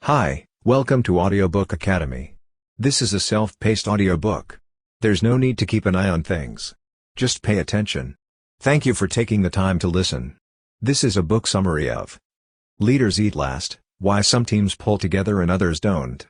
Hi, welcome to Audiobook Academy. This is a self-paced audiobook. There's no need to keep an eye on things. Just pay attention. Thank you for taking the time to listen. This is a book summary of Leaders Eat Last, Why Some Teams Pull Together and Others Don't,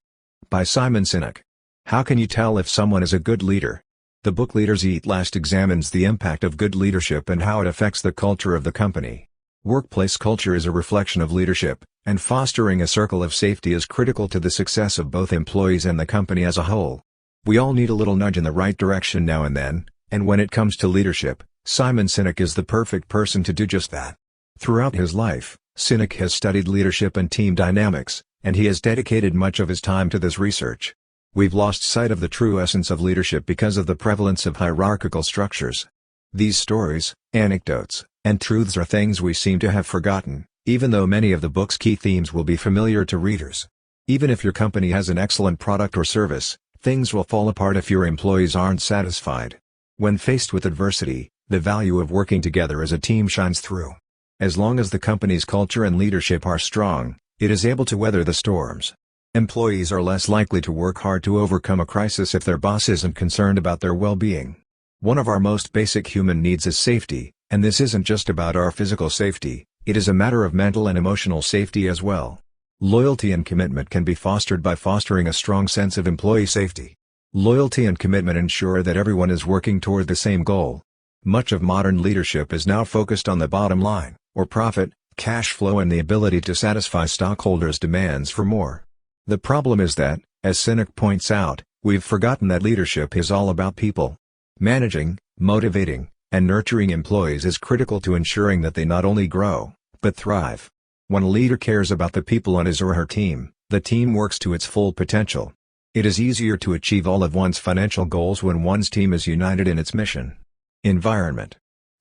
by Sinek. How can you tell if someone is a good leader? The book Leaders Eat Last examines the impact of good leadership and how it affects the culture of the company. Workplace culture is a reflection of leadership, and fostering a circle of safety is critical to the success of both employees and the company as a whole. We all need a little nudge in the right direction now and then, and when it comes to leadership, Sinek is the perfect person to do just that. Throughout his life, Sinek has studied leadership and team dynamics, and he has dedicated much of his time to this research. We've lost sight of the true essence of leadership because of the prevalence of hierarchical structures. These stories, anecdotes, and truths are things we seem to have forgotten, even though many of the book's key themes will be familiar to readers. Even if your company has an excellent product or service, things will fall apart if your employees aren't satisfied. When faced with adversity, the value of working together as a team shines through. As long as the company's culture and leadership are strong, it is able to weather the storms. Employees are less likely to work hard to overcome a crisis if their boss isn't concerned about their well-being. One of our most basic human needs is safety, and this isn't just about our physical safety, it is a matter of mental and emotional safety as well. Loyalty and commitment can be fostered by fostering a strong sense of employee safety. Loyalty and commitment ensure that everyone is working toward the same goal. Much of modern leadership is now focused on the bottom line, or profit, cash flow and the ability to satisfy stockholders' demands for more. The problem is that, as Sinek points out, we've forgotten that leadership is all about people. Managing, motivating, and nurturing employees is critical to ensuring that they not only grow, but thrive. When a leader cares about the people on his or her team, the team works to its full potential. It is easier to achieve all of one's financial goals when one's team is united in its mission. Environment.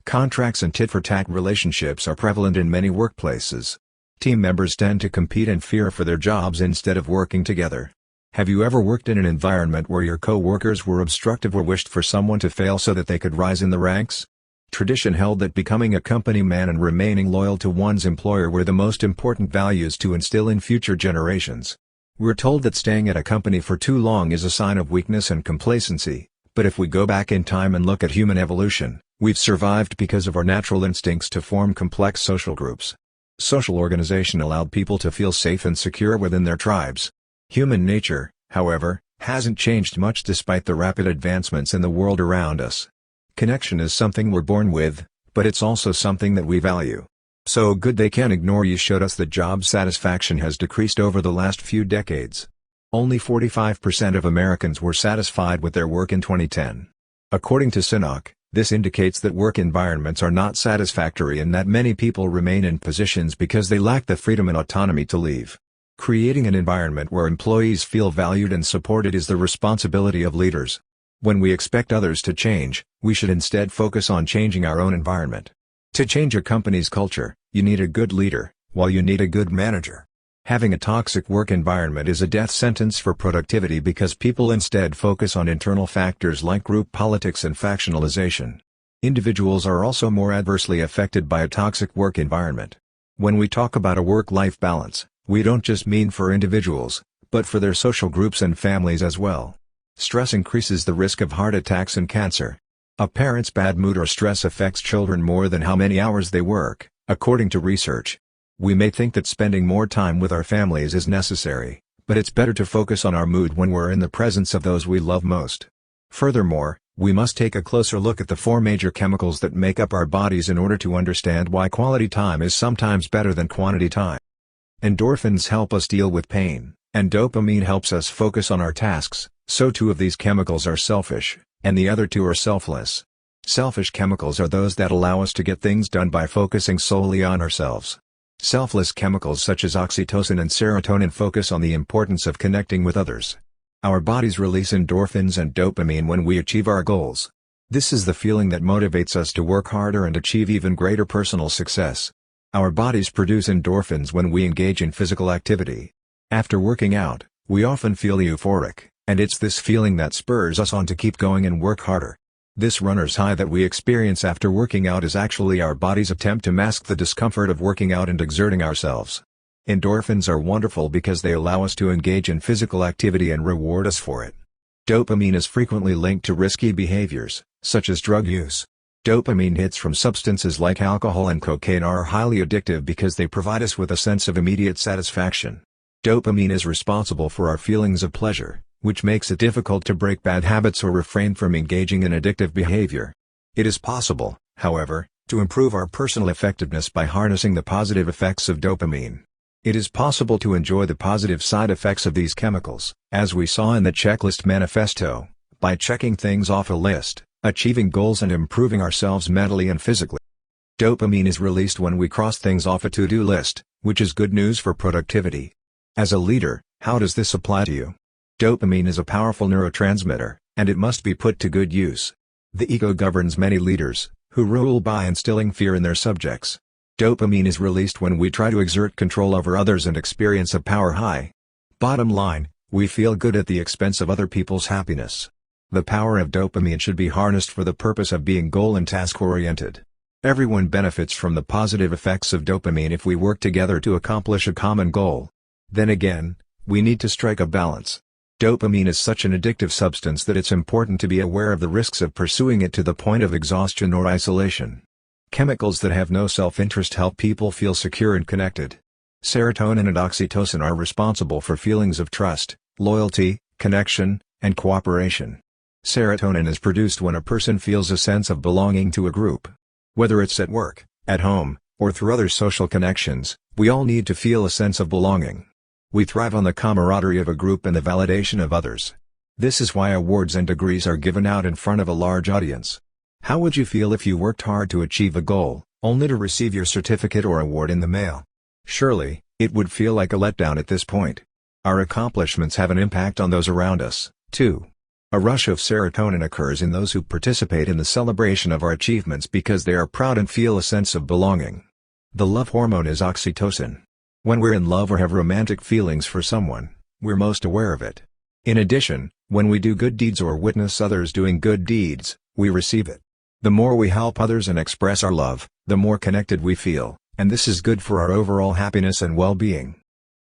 Contracts and tit-for-tat relationships are prevalent in many workplaces. Team members tend to compete and fear for their jobs instead of working together. Have you ever worked in an environment where your co-workers were obstructive or wished for someone to fail so that they could rise in the ranks? Tradition held that becoming a company man and remaining loyal to one's employer were the most important values to instill in future generations. We're told that staying at a company for too long is a sign of weakness and complacency, but if we go back in time and look at human evolution, we've survived because of our natural instincts to form complex social groups. Social organization allowed people to feel safe and secure within their tribes. Human nature, however, hasn't changed much despite the rapid advancements in the world around us. Connection is something we're born with, but it's also something that we value. So good they can ignore you showed us that job satisfaction has decreased over the last few decades. Only 45% of Americans were satisfied with their work in 2010. According to Sinek, this indicates that work environments are not satisfactory and that many people remain in positions because they lack the freedom and autonomy to leave. Creating an environment where employees feel valued and supported is the responsibility of leaders. When we expect others to change, we should instead focus on changing our own environment. To change a company's culture, you need a good leader, while you need a good manager. Having a toxic work environment is a death sentence for productivity because people instead focus on internal factors like group politics and factionalization. Individuals are also more adversely affected by a toxic work environment. When we talk about a work-life balance, we don't just mean for individuals, but for their social groups and families as well. Stress increases the risk of heart attacks and cancer. A parent's bad mood or stress affects children more than how many hours they work, according to research. We may think that spending more time with our families is necessary, but it's better to focus on our mood when we're in the presence of those we love most. Furthermore, we must take a closer look at the 4 major chemicals that make up our bodies in order to understand why quality time is sometimes better than quantity time. Endorphins help us deal with pain, and dopamine helps us focus on our tasks, so 2 of these chemicals are selfish, and the other 2 are selfless. Selfish chemicals are those that allow us to get things done by focusing solely on ourselves. Selfless chemicals such as oxytocin and serotonin focus on the importance of connecting with others. Our bodies release endorphins and dopamine when we achieve our goals. This is the feeling that motivates us to work harder and achieve even greater personal success. Our bodies produce endorphins when we engage in physical activity. After working out, we often feel euphoric, and it's this feeling that spurs us on to keep going and work harder. This runner's high that we experience after working out is actually our body's attempt to mask the discomfort of working out and exerting ourselves. Endorphins are wonderful because they allow us to engage in physical activity and reward us for it. Dopamine is frequently linked to risky behaviors, such as drug use. Dopamine hits from substances like alcohol and cocaine are highly addictive because they provide us with a sense of immediate satisfaction. Dopamine is responsible for our feelings of pleasure, which makes it difficult to break bad habits or refrain from engaging in addictive behavior. It is possible, however, to improve our personal effectiveness by harnessing the positive effects of dopamine. It is possible to enjoy the positive side effects of these chemicals, as we saw in the Checklist Manifesto, by checking things off a list, achieving goals and improving ourselves mentally and physically. Dopamine is released when we cross things off a to-do list, which is good news for productivity. As a leader, how does this apply to you? Dopamine is a powerful neurotransmitter, and it must be put to good use. The ego governs many leaders, who rule by instilling fear in their subjects. Dopamine is released when we try to exert control over others and experience a power high. Bottom line, we feel good at the expense of other people's happiness. The power of dopamine should be harnessed for the purpose of being goal and task-oriented. Everyone benefits from the positive effects of dopamine if we work together to accomplish a common goal. Then again, we need to strike a balance. Dopamine is such an addictive substance that it's important to be aware of the risks of pursuing it to the point of exhaustion or isolation. Chemicals that have no self-interest help people feel secure and connected. Serotonin and oxytocin are responsible for feelings of trust, loyalty, connection, and cooperation. Serotonin is produced when a person feels a sense of belonging to a group. Whether it's at work, at home, or through other social connections, we all need to feel a sense of belonging. We thrive on the camaraderie of a group and the validation of others. This is why awards and degrees are given out in front of a large audience. How would you feel if you worked hard to achieve a goal, only to receive your certificate or award in the mail? Surely, it would feel like a letdown at this point. Our accomplishments have an impact on those around us, too. A rush of serotonin occurs in those who participate in the celebration of our achievements because they are proud and feel a sense of belonging. The love hormone is oxytocin. When we're in love or have romantic feelings for someone, we're most aware of it. In addition, when we do good deeds or witness others doing good deeds, we receive it. The more we help others and express our love, the more connected we feel, and this is good for our overall happiness and well-being.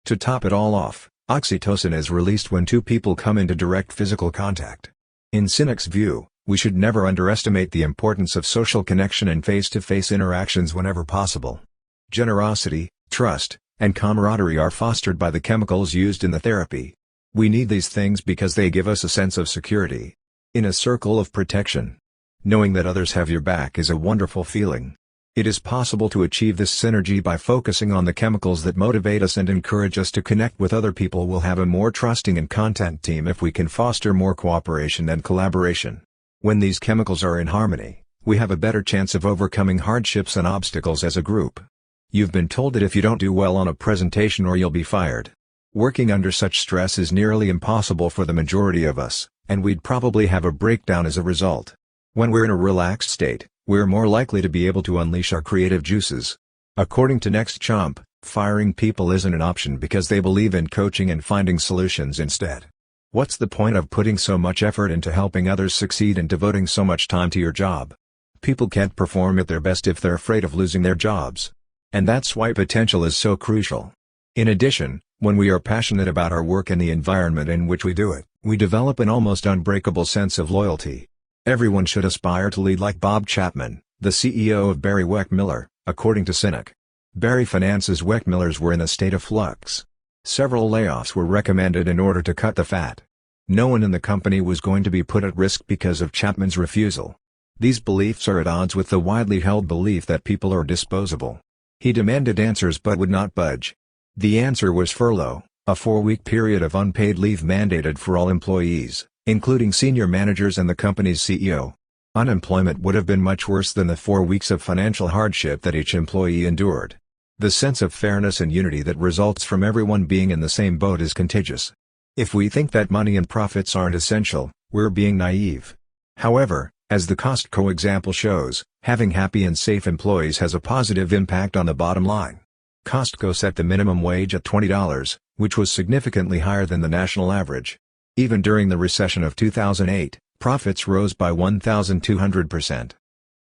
To top it all off, oxytocin is released when two people come into direct physical contact. In Sinek's view, we should never underestimate the importance of social connection and face-to-face interactions whenever possible. Generosity, trust, and camaraderie are fostered by the chemicals used in the therapy. We need these things because they give us a sense of security. In a circle of protection. Knowing that others have your back is a wonderful feeling. It is possible to achieve this synergy by focusing on the chemicals that motivate us and encourage us to connect with other people. We'll have a more trusting and content team if we can foster more cooperation and collaboration. When these chemicals are in harmony, we have a better chance of overcoming hardships and obstacles as a group. You've been told that if you don't do well on a presentation or you'll be fired. Working under such stress is nearly impossible for the majority of us, and we'd probably have a breakdown as a result. When we're in a relaxed state, we're more likely to be able to unleash our creative juices. According to Next Chomp, firing people isn't an option because they believe in coaching and finding solutions instead. What's the point of putting so much effort into helping others succeed and devoting so much time to your job? People can't perform at their best if they're afraid of losing their jobs. And that's why potential is so crucial. In addition, when we are passionate about our work and the environment in which we do it, we develop an almost unbreakable sense of loyalty. Everyone should aspire to lead like Bob Chapman, the CEO of Barry Weckmiller, according to Sinek. Barry Finance's Weckmillers were in a state of flux. Several layoffs were recommended in order to cut the fat. No one in the company was going to be put at risk because of Chapman's refusal. These beliefs are at odds with the widely held belief that people are disposable. He demanded answers but would not budge. The answer was furlough, a 4-week period of unpaid leave mandated for all employees, including senior managers and the company's CEO. Unemployment would have been much worse than the 4 weeks of financial hardship that each employee endured. The sense of fairness and unity that results from everyone being in the same boat is contagious. If we think that money and profits aren't essential, we're being naive. However, as the Costco example shows, having happy and safe employees has a positive impact on the bottom line. Costco set the minimum wage at $20, which was significantly higher than the national average. Even during the recession of 2008, profits rose by 1,200%.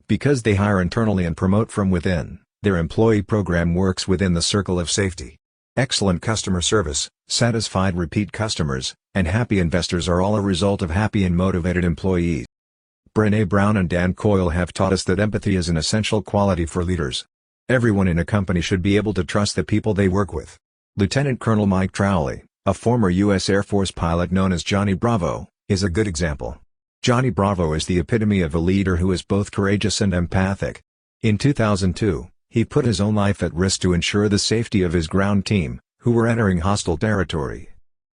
Because they hire internally and promote from within, their employee program works within the circle of safety. Excellent customer service, satisfied repeat customers, and happy investors are all a result of happy and motivated employees. Brené Brown and Dan Coyle have taught us that empathy is an essential quality for leaders. Everyone in a company should be able to trust the people they work with. Lieutenant Colonel Mike Trowley, a former U.S. Air Force pilot known as Johnny Bravo, is a good example. Johnny Bravo is the epitome of a leader who is both courageous and empathic. In 2002, he put his own life at risk to ensure the safety of his ground team, who were entering hostile territory.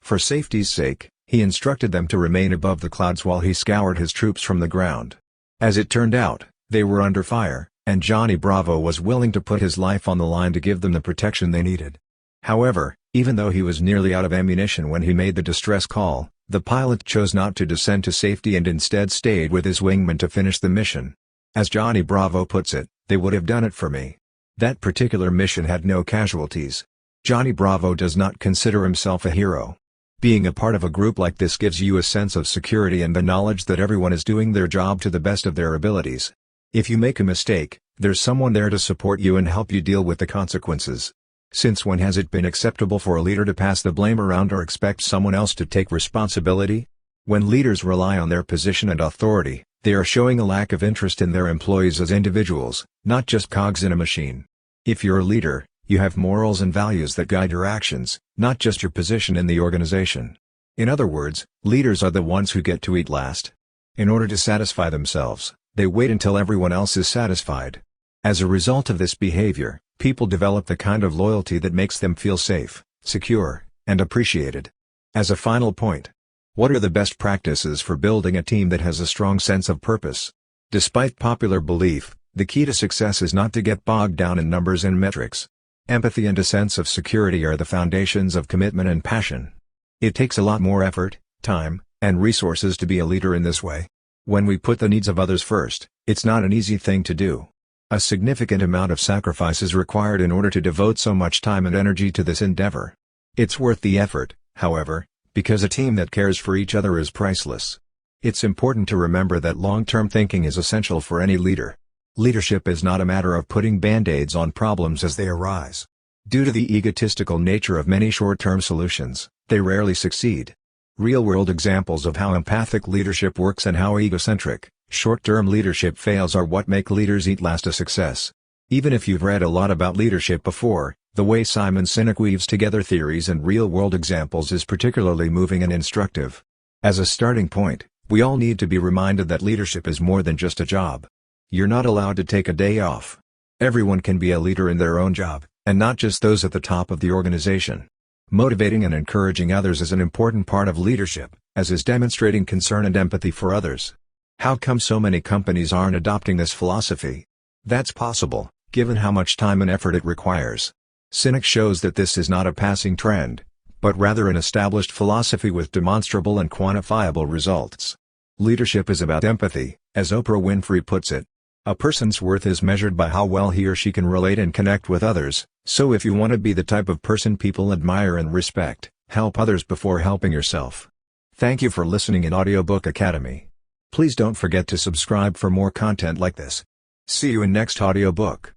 For safety's sake, he instructed them to remain above the clouds while he scoured his troops from the ground. As it turned out, they were under fire, and Johnny Bravo was willing to put his life on the line to give them the protection they needed. However, even though he was nearly out of ammunition when he made the distress call, the pilot chose not to descend to safety and instead stayed with his wingman to finish the mission. As Johnny Bravo puts it, "They would have done it for me." That particular mission had no casualties. Johnny Bravo does not consider himself a hero. Being a part of a group like this gives you a sense of security and the knowledge that everyone is doing their job to the best of their abilities. If you make a mistake, there's someone there to support you and help you deal with the consequences. Since when has it been acceptable for a leader to pass the blame around or expect someone else to take responsibility? When leaders rely on their position and authority, they are showing a lack of interest in their employees as individuals, not just cogs in a machine. If you're a leader, you have morals and values that guide your actions, not just your position in the organization. In other words, leaders are the ones who get to eat last. In order to satisfy themselves, they wait until everyone else is satisfied. As a result of this behavior, people develop the kind of loyalty that makes them feel safe, secure, and appreciated. As a final point, what are the best practices for building a team that has a strong sense of purpose? Despite popular belief, the key to success is not to get bogged down in numbers and metrics. Empathy and a sense of security are the foundations of commitment and passion. It takes a lot more effort, time, and resources to be a leader in this way. When we put the needs of others first, it's not an easy thing to do. A significant amount of sacrifice is required in order to devote so much time and energy to this endeavor. It's worth the effort, however, because a team that cares for each other is priceless. It's important to remember that long-term thinking is essential for any leader. Leadership is not a matter of putting band-aids on problems as they arise. Due to the egotistical nature of many short-term solutions, they rarely succeed. Real-world examples of how empathic leadership works and how egocentric, short-term leadership fails are what make leaders eat last a success. Even if you've read a lot about leadership before, the way Simon Sinek weaves together theories and real-world examples is particularly moving and instructive. As a starting point, we all need to be reminded that leadership is more than just a job. You're not allowed to take a day off. Everyone can be a leader in their own job, and not just those at the top of the organization. Motivating and encouraging others is an important part of leadership, as is demonstrating concern and empathy for others. How come so many companies aren't adopting this philosophy? That's possible, given how much time and effort it requires. Sinek shows that this is not a passing trend, but rather an established philosophy with demonstrable and quantifiable results. Leadership is about empathy, as Oprah Winfrey puts it. A person's worth is measured by how well he or she can relate and connect with others, so if you want to be the type of person people admire and respect, help others before helping yourself. Thank you for listening in Audiobook Academy. Please don't forget to subscribe for more content like this. See you in next audiobook.